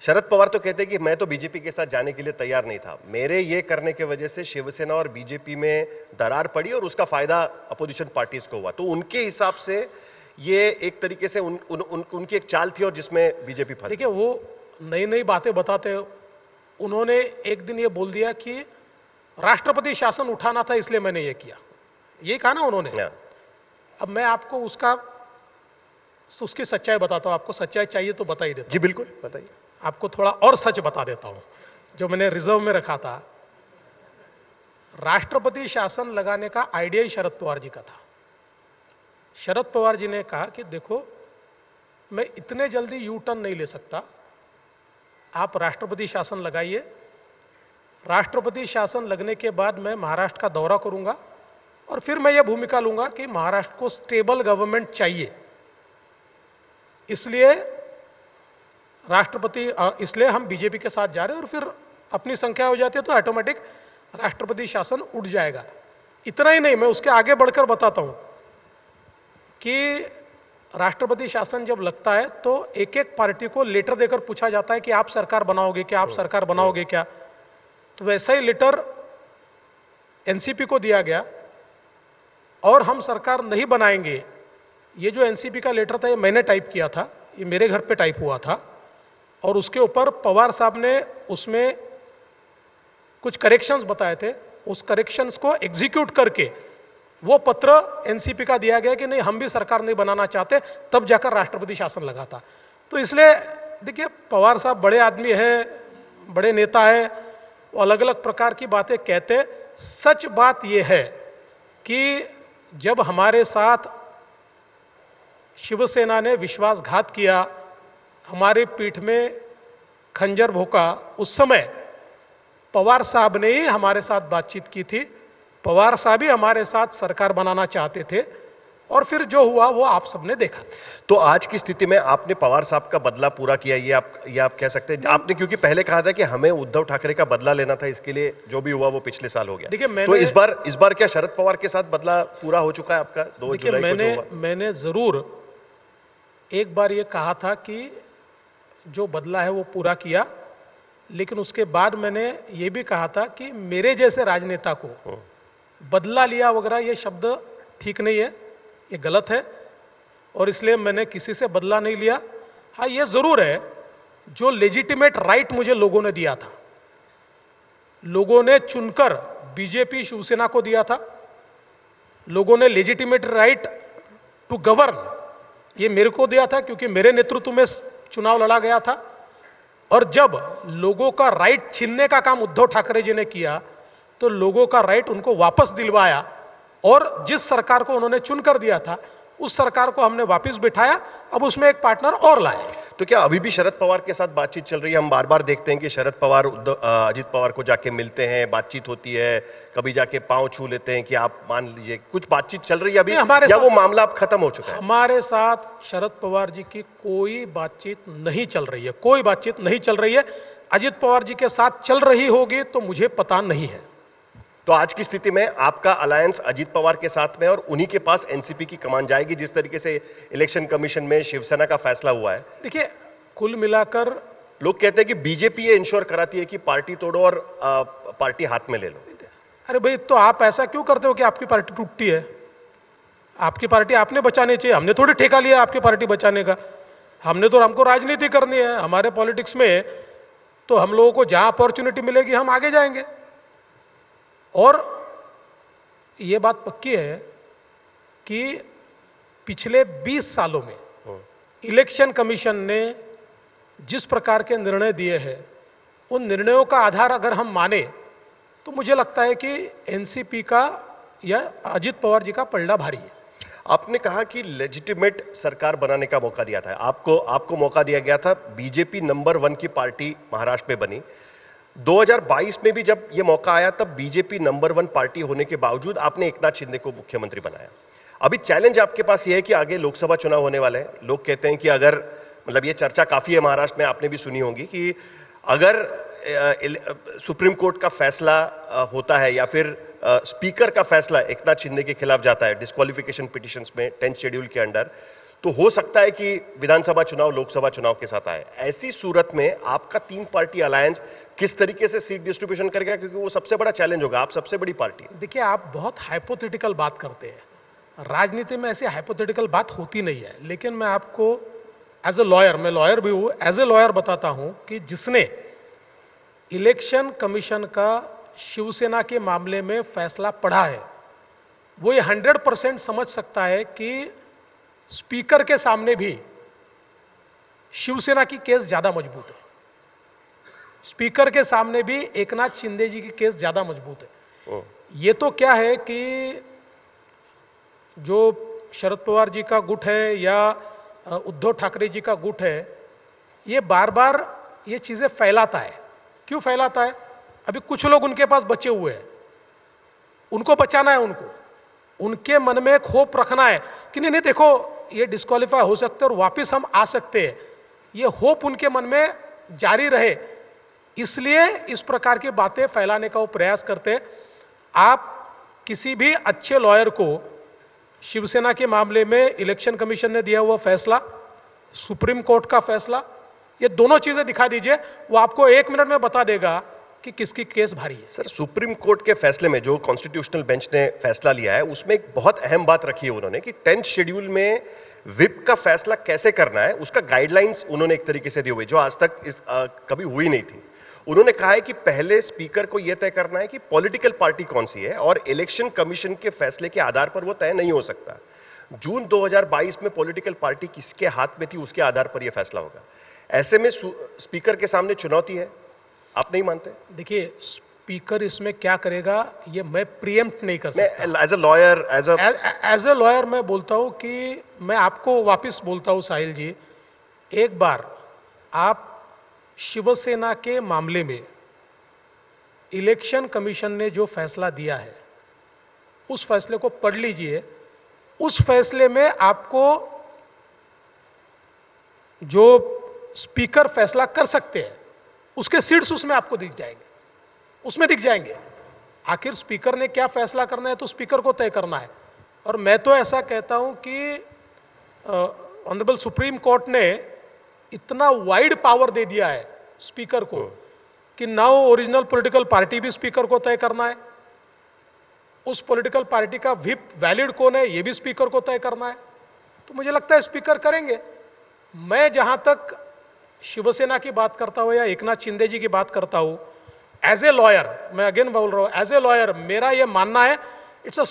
शरद पवार तो कहते हैं कि मैं तो बीजेपी के साथ जाने के लिए तैयार नहीं था, मेरे ये करने की वजह से शिवसेना और बीजेपी में दरार पड़ी और उसका फायदा अपोजिशन पार्टीज को हुआ। तो उनके हिसाब से ये एक तरीके से उनकी एक चाल थी और जिसमें बीजेपी फंसी। देखिए, वो नई नई बातें बताते, उन्होंने एक दिन ये बोल दिया कि राष्ट्रपति शासन उठाना था इसलिए मैंने ये किया, ये कहा ना उन्होंने। अब मैं आपको उसकी सच्चाई बताता हूं। आपको सच्चाई चाहिए तो बता ही देता हूं। जी बिल्कुल, बताइए। आपको थोड़ा और सच बता देता हूं जो मैंने रिजर्व में रखा था। राष्ट्रपति शासन लगाने का आइडिया ही शरद पवार जी का था। शरद पवार जी ने कहा कि देखो, मैं इतने जल्दी यू टर्न नहीं ले सकता, आप राष्ट्रपति शासन लगाइए। राष्ट्रपति शासन लगने के बाद मैं महाराष्ट्र का दौरा करूंगा और फिर मैं यह भूमिका लूंगा कि महाराष्ट्र को स्टेबल गवर्नमेंट चाहिए, इसलिए हम बीजेपी के साथ जा रहे हैं और फिर अपनी संख्या हो जाती है तो ऑटोमेटिक राष्ट्रपति शासन उठ जाएगा। इतना ही नहीं, मैं उसके आगे बढ़कर बताता हूं कि राष्ट्रपति शासन जब लगता है तो एक एक पार्टी को लेटर देकर पूछा जाता है कि आप सरकार बनाओगे क्या, आप सरकार बनाओगे क्या। तो वैसा ही लेटर एनसीपी को दिया गया और हम सरकार नहीं बनाएंगे। ये जो एनसीपी का लेटर था ये मैंने टाइप किया था, ये मेरे घर पे टाइप हुआ था और उसके ऊपर पवार साहब ने उसमें कुछ करेक्शंस बताए थे। उस करेक्शंस को एग्जीक्यूट करके वो पत्र एनसीपी का दिया गया कि नहीं, हम भी सरकार नहीं बनाना चाहते, तब जाकर राष्ट्रपति शासन लगा था। तो इसलिए देखिए, पवार साहब बड़े आदमी हैं, बड़े नेता हैं, वो अलग अलग प्रकार की बातें कहते। सच बात यह है कि जब हमारे साथ शिवसेना ने विश्वासघात किया, हमारी पीठ में खंजर भोंका, उस समय पवार साहब ने ही हमारे साथ बातचीत की थी। पवार साहब ही हमारे साथ सरकार बनाना चाहते थे और फिर जो हुआ वो आप सबने देखा। तो आज की स्थिति में आपने पवार साहब का बदला पूरा किया, ये आप कह सकते हैं। आपने क्योंकि पहले कहा था कि हमें उद्धव ठाकरे का बदला लेना था, इसके लिए जो भी हुआ वो पिछले साल हो गया। देखिए, तो इस बार क्या शरद पवार के साथ बदला पूरा हो चुका है आपका? 2 जुलाई को जो हुआ। मैंने जरूर एक बार ये कहा था कि जो बदला है वो पूरा किया, लेकिन उसके बाद मैंने ये भी कहा था कि मेरे जैसे राजनेता को बदला लिया वगैरह ये शब्द ठीक नहीं है, ये गलत है और इसलिए मैंने किसी से बदला नहीं लिया। हाँ, ये जरूर है, जो लेजिटिमेट राइट मुझे लोगों ने दिया था, लोगों ने चुनकर बीजेपी शिवसेना को दिया था, लोगों ने लेजिटिमेट राइट टू गवर्न ये मेरे को दिया था क्योंकि मेरे नेतृत्व में चुनाव लड़ा गया था। और जब लोगों का राइट छीनने का काम उद्धव ठाकरे जी ने किया तो लोगों का राइट उनको वापस दिलवाया और जिस सरकार को उन्होंने चुनकर दिया था उस सरकार को हमने वापस बिठाया, अब उसमें एक पार्टनर और लाए। तो क्या अभी भी शरद पवार के साथ बातचीत चल रही है? हम बार बार देखते हैं कि शरद पवार अजित पवार को जाके मिलते हैं, बातचीत होती है, कभी जाके पांव छू लेते हैं कि आप मान लीजिए, कुछ बातचीत चल रही है अभी या वो मामला अब खत्म हो चुका है? हमारे साथ शरद पवार जी की कोई बातचीत नहीं चल रही है, कोई बातचीत नहीं चल रही है। अजित पवार जी के साथ चल रही होगी तो मुझे पता नहीं है। तो आज की स्थिति में आपका अलायंस अजित पवार के साथ में और उन्हीं के पास एनसीपी की कमान जाएगी, जिस तरीके से इलेक्शन कमीशन में शिवसेना का फैसला हुआ है। देखिए, कुल मिलाकर लोग कहते हैं कि बीजेपी ये इंश्योर कराती है कि पार्टी तोड़ो और पार्टी हाथ में ले लो। अरे भाई, तो आप ऐसा क्यों करते हो कि आपकी पार्टी टूटती है? आपकी पार्टी आपने बचानी चाहिए, हमने थोड़ी ठेका लिया आपकी पार्टी बचाने का। हमको राजनीति करनी है, हमारे पॉलिटिक्स में तो हम लोगों को जहां अपॉर्चुनिटी मिलेगी हम आगे जाएंगे। और यह बात पक्की है कि पिछले 20 सालों में इलेक्शन कमीशन ने जिस प्रकार के निर्णय दिए हैं, उन निर्णयों का आधार अगर हम माने तो मुझे लगता है कि एनसीपी का या अजित पवार जी का पलड़ा भारी है। आपने कहा कि लेजिटिमेट सरकार बनाने का मौका दिया था आपको मौका दिया गया था, बीजेपी नंबर 1 की पार्टी महाराष्ट्र में बनी। 2022 में भी जब यह मौका आया तब बीजेपी नंबर 1 पार्टी होने के बावजूद आपने एकनाथ शिंदे को मुख्यमंत्री बनाया। अभी चैलेंज आपके पास यह है कि आगे लोकसभा चुनाव होने वाले हैं। लोग कहते हैं कि अगर, मतलब ये चर्चा काफी है महाराष्ट्र में, आपने भी सुनी होगी, कि अगर सुप्रीम कोर्ट का फैसला होता है या फिर स्पीकर का फैसला एकनाथ शिंदे के खिलाफ जाता है डिस्क्वालिफिकेशन पिटिशंस में 10th शेड्यूल के अंडर, तो हो सकता है कि विधानसभा चुनाव लोकसभा चुनाव के साथ आए। ऐसी सूरत में आपका 3 पार्टी अलायंस किस तरीके से सीट डिस्ट्रीब्यूशन करेगा, क्योंकि वो सबसे बड़ा चैलेंज होगा, आप सबसे बड़ी पार्टी है। देखिए, आप बहुत हाइपोथेटिकल बात करते हैं। राजनीति में ऐसी हाइपोथेटिकल बात होती नहीं है। लेकिन मैं आपको एज ए लॉयर, मैं लॉयर भी हूं, एज ए लॉयर बताता हूं कि जिसने इलेक्शन कमीशन का शिवसेना के मामले में फैसला पढ़ा है, वो ये 100% समझ सकता है कि स्पीकर के सामने भी शिवसेना की केस ज्यादा मजबूत है। स्पीकर के सामने भी एकनाथ शिंदे जी की केस ज्यादा मजबूत है। ये तो क्या है कि जो शरद पवार जी का गुट है या उद्धव ठाकरे जी का गुट है, ये बार बार ये चीजें फैलाता है। क्यों फैलाता है? अभी कुछ लोग उनके पास बचे हुए हैं, उनको बचाना है, उनके मन में एक होप रखना है कि नहीं नहीं देखो ये डिस्क्वालीफाई हो सकते हैं और वापस हम आ सकते हैं। ये होप उनके मन में जारी रहे, इसलिए इस प्रकार की बातें फैलाने का वो प्रयास करते हैं। आप किसी भी अच्छे लॉयर को शिवसेना के मामले में इलेक्शन कमीशन ने दिया हुआ फैसला, सुप्रीम कोर्ट का फैसला, ये दोनों चीजें दिखा दीजिए, वो आपको 1 मिनट में बता देगा कि किसकी केस भारी है। सर, सुप्रीम कोर्ट के फैसले में जो कॉन्स्टिट्यूशनल बेंच ने फैसला लिया है, उसमें एक बहुत अहम बात रखी है उन्होंने कि 10th शेड्यूल में विप का फैसला कैसे करना है, उसका गाइडलाइंस उन्होंने एक तरीके से दी हुई, जो आज तक कभी हुई नहीं थी। उन्होंने कहा है कि पहले स्पीकर को यह तय करना है कि पॉलिटिकल पार्टी कौन सी है, और इलेक्शन कमीशन के फैसले के आधार पर वो तय नहीं हो सकता। जून 2022 में पॉलिटिकल पार्टी किसके हाथ में थी, उसके आधार पर यह फैसला होगा। ऐसे में स्पीकर के सामने चुनौती है, आप नहीं मानते? देखिए, स्पीकर इसमें क्या करेगा ये मैं प्रीएम्प्ट नहीं कर सकता। एज अ लॉयर मैं बोलता हूं कि मैं आपको वापस बोलता हूं साहिल जी, एक बार आप शिवसेना के मामले में इलेक्शन कमीशन ने जो फैसला दिया है उस फैसले को पढ़ लीजिए। उस फैसले में आपको जो स्पीकर फैसला कर सकते हैं उसके सीट्स उसमें आपको दिख जाएंगे, उसमें दिख जाएंगे। आखिर स्पीकर ने क्या फैसला करना है तो स्पीकर को तय करना है। और मैं तो ऐसा कहता हूं कि ऑनरेबल सुप्रीम कोर्ट ने इतना वाइड पावर दे दिया है स्पीकर को कि नाउ ओरिजिनल पॉलिटिकल पार्टी भी स्पीकर को तय करना है, उस पॉलिटिकल पार्टी का व्हिप वैलिड कौन है ये भी स्पीकर को तय करना है। तो मुझे लगता है स्पीकर करेंगे। मैं जहां तक शिवसेना की बात करता हूं या एकनाथ शिंदे जी की बात करता हूं, एज ए लॉयर, मैं अगेन बोल रहा हूं, एज ए लॉयर मेरा यह मानना है इट्स अ